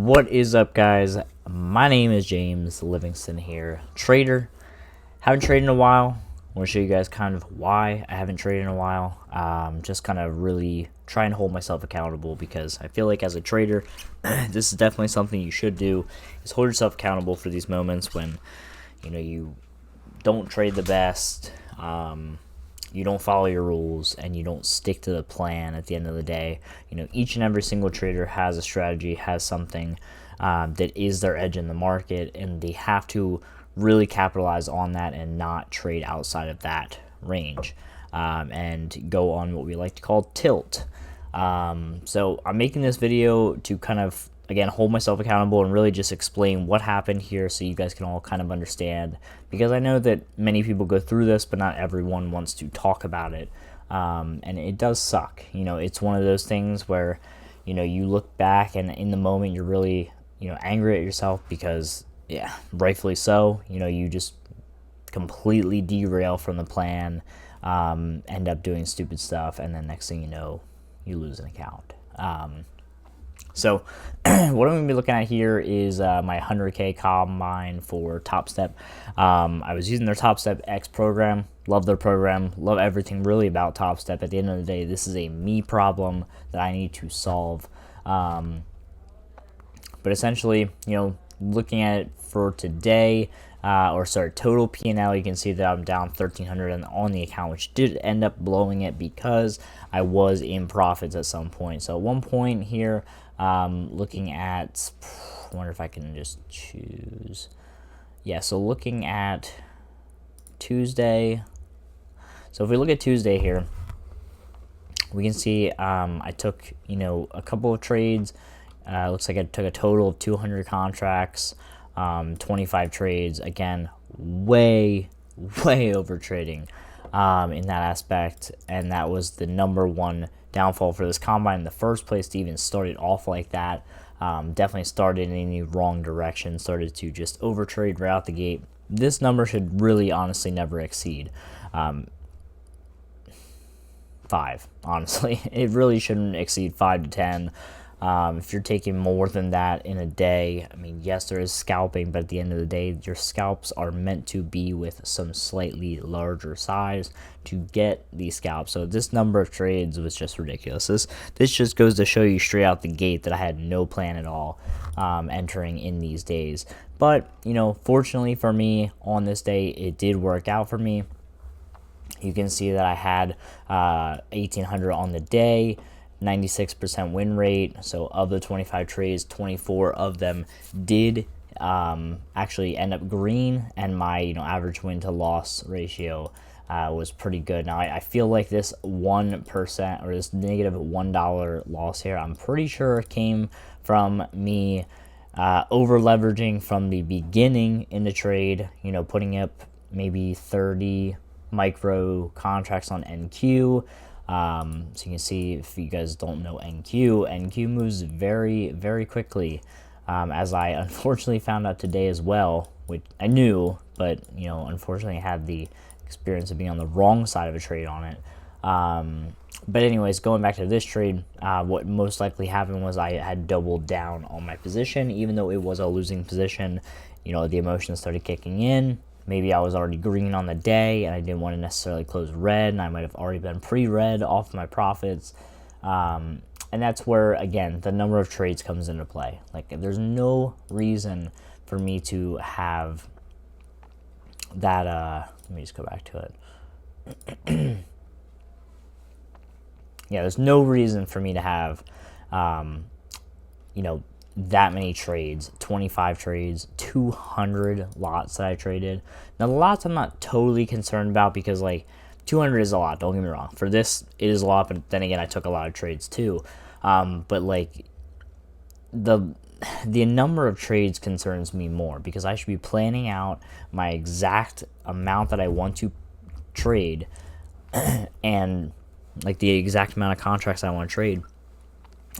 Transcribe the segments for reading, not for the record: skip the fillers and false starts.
What is up, guys? My name is James Livingston here, trader. Haven't traded in a while. I want to show you guys kind of why I haven't traded in a while. Just kind of really try and hold myself accountable, because I feel like as a trader, this is definitely something you should do, is hold yourself accountable for these moments when you don't trade the best, you don't follow your rules, and you don't stick to the plan at the end of the day. Each and every single trader has a strategy, has something that is their edge in the market, and they have to really capitalize on that and not trade outside of that range, and go on what we like to call tilt. So I'm making this video to kind of, again, hold myself accountable and really just explain what happened here so you guys can all kind of understand, because I know that many people go through this, but not everyone wants to talk about it. And it does suck. It's one of those things where, you look back and in the moment you're really, angry at yourself because, yeah, rightfully so, you just completely derail from the plan, end up doing stupid stuff, and then next thing you know, you lose an account. So what I'm going to be looking at here is my 100K combine for Top Step. I was using their Top Step X program. Love their program. Love everything really about Top Step. At the end of the day, this is a me problem that I need to solve. But essentially, looking at it for today, total P&L, you can see that I'm down 1,300 on the account, which did end up blowing it because I was in profits at some point. So at one point here, looking at, I wonder if I can just choose. Yeah, so looking at Tuesday. So if we look at Tuesday here, we can see I took, a couple of trades. Looks like I took a total of 200 contracts, 25 trades. Again, way over trading in that aspect, and that was the number one downfall for this combine in the first place, to even start it off like that. Definitely started in the wrong direction, started to just overtrade right out the gate. This number should really honestly never exceed 5. Honestly, it really shouldn't exceed 5 to 10. If you're taking more than that in a day, I mean, yes, there is scalping, but at the end of the day, your scalps are meant to be with some slightly larger size to get these scalps. So this number of trades was just ridiculous. This just goes to show you straight out the gate that I had no plan at all entering in these days. But, fortunately for me, on this day, it did work out for me. You can see that I had 1,800 on the day, 96% win rate. So of the 25 trades, 24 of them did actually end up green, and my average win to loss ratio was pretty good. Now I feel like this 1% or this negative $1 loss here, I'm pretty sure came from me over leveraging from the beginning in the trade, putting up maybe 30 micro contracts on NQ. So you can see, if you guys don't know NQ moves very, very quickly, as I unfortunately found out today as well, which I knew, but unfortunately I had the experience of being on the wrong side of a trade on it. But anyways, going back to this trade, what most likely happened was I had doubled down on my position, even though it was a losing position. The emotions started kicking in. Maybe I was already green on the day and I didn't want to necessarily close red, and I might have already been pre-red off my profits. And that's where, again, the number of trades comes into play. Like, there's no reason for me to have that. Let me just go back to it. Yeah, there's no reason for me to have, that many trades, 25 trades, 200 lots that I traded. Now, the lots I'm not totally concerned about, because 200 is a lot, don't get me wrong. For this, it is a lot, but then again, I took a lot of trades too. But the number of trades concerns me more, because I should be planning out my exact amount that I want to trade and the exact amount of contracts I want to trade,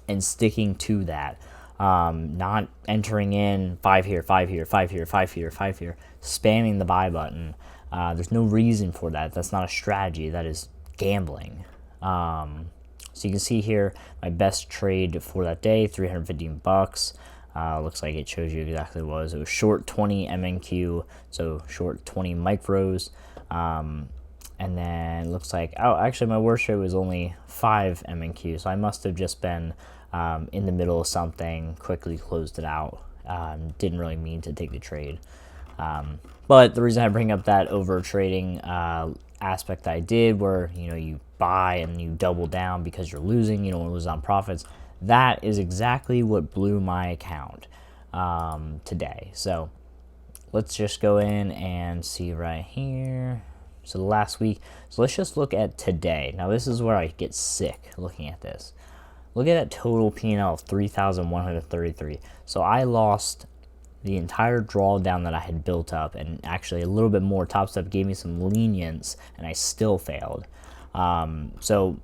and sticking to that. Not entering in 5 here, 5 here, 5 here, 5 here, 5 here, spamming the buy button. There's no reason for that. That's not a strategy. That is gambling. So you can see here my best trade for that day, $315. Looks like it shows you exactly what it was. It was short 20 MNQ, so short 20 micros. And then looks like, oh, actually my worst trade was only 5 MNQ, so I must have just been in the middle of something, quickly closed it out. Didn't really mean to take the trade. But the reason I bring up that over trading aspect that I did, where you buy and you double down because you're losing, you don't want to lose on profits, that is exactly what blew my account today. So let's just go in and see right here. So the last week, so let's just look at today. Now this is where I get sick looking at this. Look at that total P&L of 3,133. So I lost the entire drawdown that I had built up, and actually a little bit more. Top Step gave me some lenience, and I still failed. So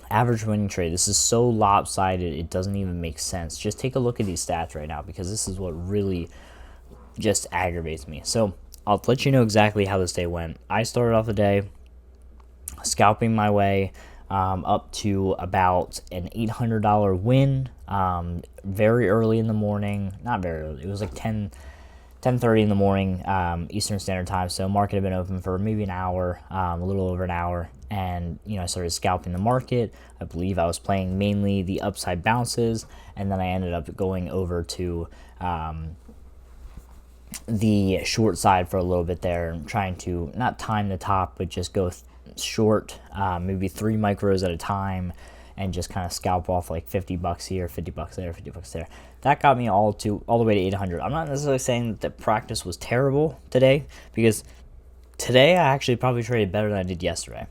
average winning trade, this is so lopsided, it doesn't even make sense. Just take a look at these stats right now, because this is what really just aggravates me. So I'll let you know exactly how this day went. I started off the day scalping my way up to about an $800 win very early in the morning. Not very early. It was like 10:30 in the morning Eastern Standard Time. So market had been open for maybe an hour, a little over an hour. And, I started scalping the market. I believe I was playing mainly the upside bounces. And then I ended up going over to the short side for a little bit there, and trying to not time the top, but just go short, maybe 3 micros at a time, and just kind of scalp off like $50 here, $50 there, $50 there. That got me all the way to 800. I'm not necessarily saying that practice was terrible today, because today I actually probably traded better than I did yesterday.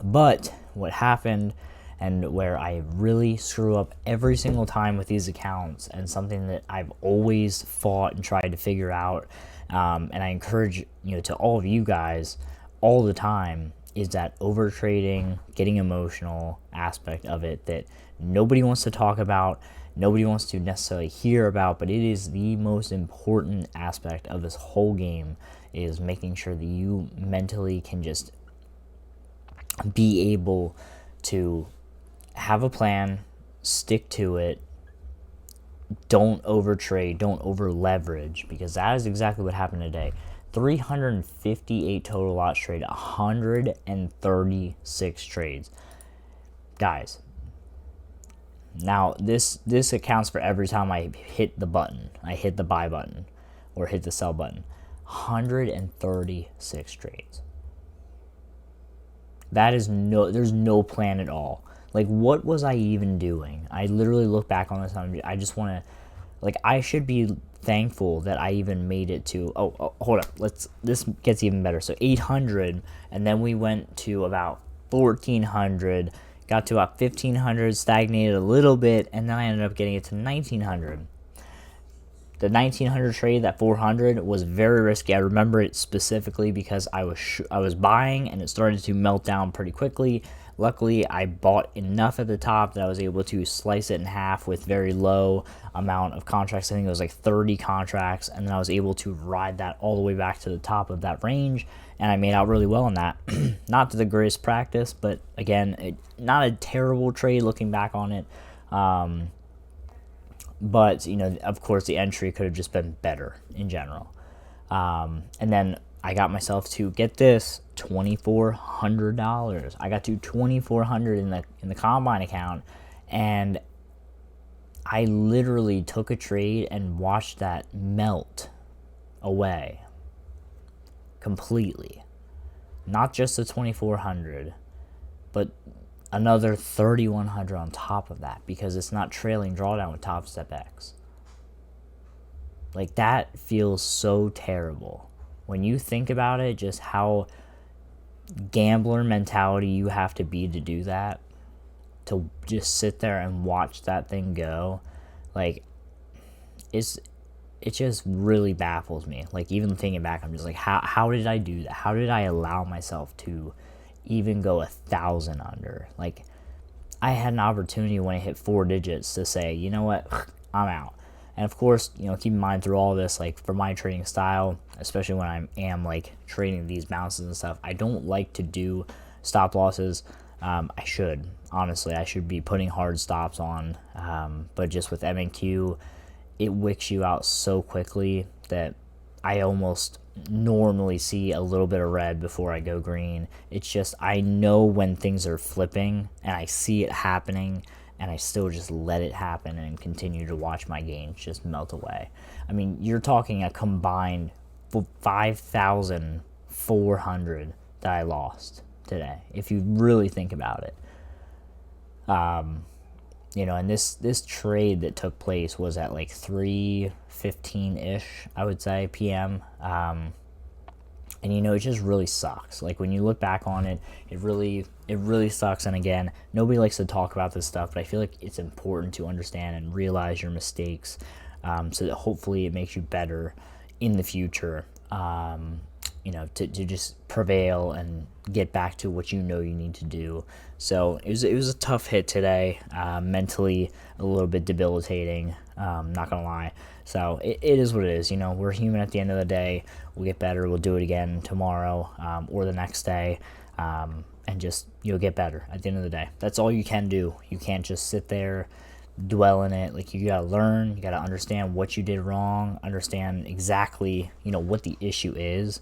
But what happened, and where I really screw up every single time with these accounts, and something that I've always fought and tried to figure out, and I encourage to all of you guys all the time, is that over trading, getting emotional aspect of it that nobody wants to talk about, nobody wants to necessarily hear about, but it is the most important aspect of this whole game, is making sure that you mentally can just be able to have a plan, stick to it, don't over trade, don't over leverage, because that is exactly what happened today. 358 total lots traded, 136 trades. Guys, now this accounts for every time I hit the button. I hit the buy button or hit the sell button. 136 trades. That is there's no plan at all. Like, what was I even doing? I literally look back on this and I just want to, like, I should be thankful that I even made it to, hold up, this gets even better. So 800, and then we went to about 1400, got to about 1500, stagnated a little bit, and then I ended up getting it to 1900. The 1900 trade, that 400, was very risky. I remember it specifically because I was buying, and it started to melt down pretty quickly. Luckily, I bought enough at the top that I was able to slice it in half with very low amount of contracts. I think it was like 30 contracts, and then I was able to ride that all the way back to the top of that range, and I made out really well on that. Not to the greatest practice, but again, not a terrible trade looking back on it. But, of course, the entry could have just been better in general. And then I got myself to, get this, $2,400. I got to $2,400 in the Combine account, and I literally took a trade and watched that melt away completely. Not just the 2,400, but another 3,100 on top of that, because it's not trailing drawdown with Top Step X. Like, that feels so terrible. When you think about it, just how gambler mentality you have to be to do that, to just sit there and watch that thing go, like, it just really baffles me. Like, even thinking back, I'm just like, how did I do that? How did I allow myself to even go 1,000 under? Like, I had an opportunity when I hit 4 digits to say, you know what, I'm out. And of course, keep in mind through all this, like, for my trading style, especially when I am like trading these bounces and stuff, I don't like to do stop losses. I should. honestly, I should be putting hard stops on, but just with MNQ, it wicks you out so quickly that I almost normally see a little bit of red before I go green. It's just, I know when things are flipping and I see it happening, and I still just let it happen and continue to watch my gains just melt away. I mean, you're talking a combined 5,400 that I lost today, if you really think about it. You know, and this trade that took place was at like 3:15-ish, I would say, p.m. And you know, it just really sucks. Like, when you look back on it, it really sucks. And again, nobody likes to talk about this stuff, but I feel like it's important to understand and realize your mistakes, so that hopefully it makes you better in the future. You know, to just prevail and get back to what you know you need to do. So it was a tough hit today, mentally a little bit debilitating, not gonna lie. So it is what it is. You know, we're human at the end of the day. We'll get better. We'll do it again tomorrow, or the next day, and just, you'll get better at the end of the day. That's all you can do. You can't just sit there, dwell in it. Like, you gotta learn, you gotta understand what you did wrong, understand exactly, you know, what the issue is,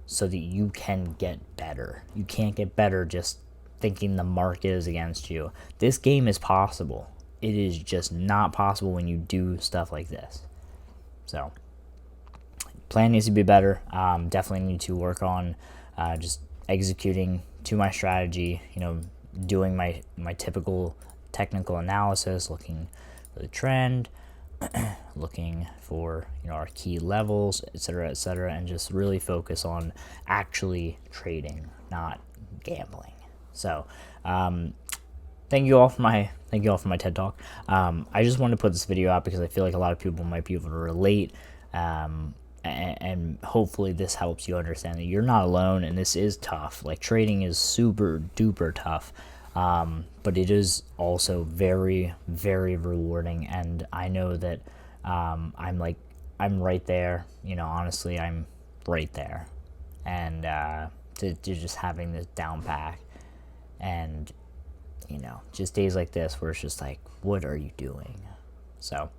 so that you can get better. You can't get better just thinking the market is against you. This game is possible. It is just not possible when you do stuff like this. So, plan needs to be better. Definitely need to work on just executing to my strategy, you know, doing my typical technical analysis, looking for the trend, looking for, you know, our key levels, etc., and just really focus on actually trading, not gambling. So, thank you all for my TED talk. I just wanted to put this video out because I feel like a lot of people might be able to relate, and hopefully this helps you understand that you're not alone, and this is tough. Like, trading is super duper tough. But it is also very, very rewarding, and I know that I'm right there. You know, honestly, I'm right there, and to just having this down pack, and, you know, just days like this where it's just like, what are you doing? So,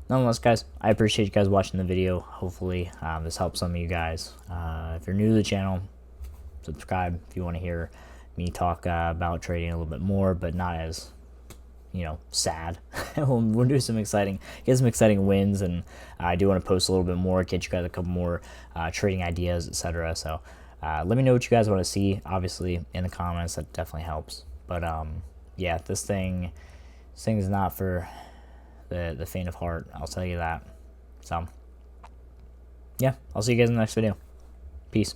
nonetheless, guys, I appreciate you guys watching the video. Hopefully, this helps some of you guys. If you're new to the channel, subscribe if you want to hear me talk about trading a little bit more, but not as, you know, sad. we'll do some exciting, get some exciting wins, and I do want to post a little bit more, get you guys a couple more trading ideas, etc. So let me know what you guys want to see, obviously, in the comments. That definitely helps. But yeah, this thing is not for the faint of heart, I'll tell you that. So yeah, I'll see you guys in the next video. Peace.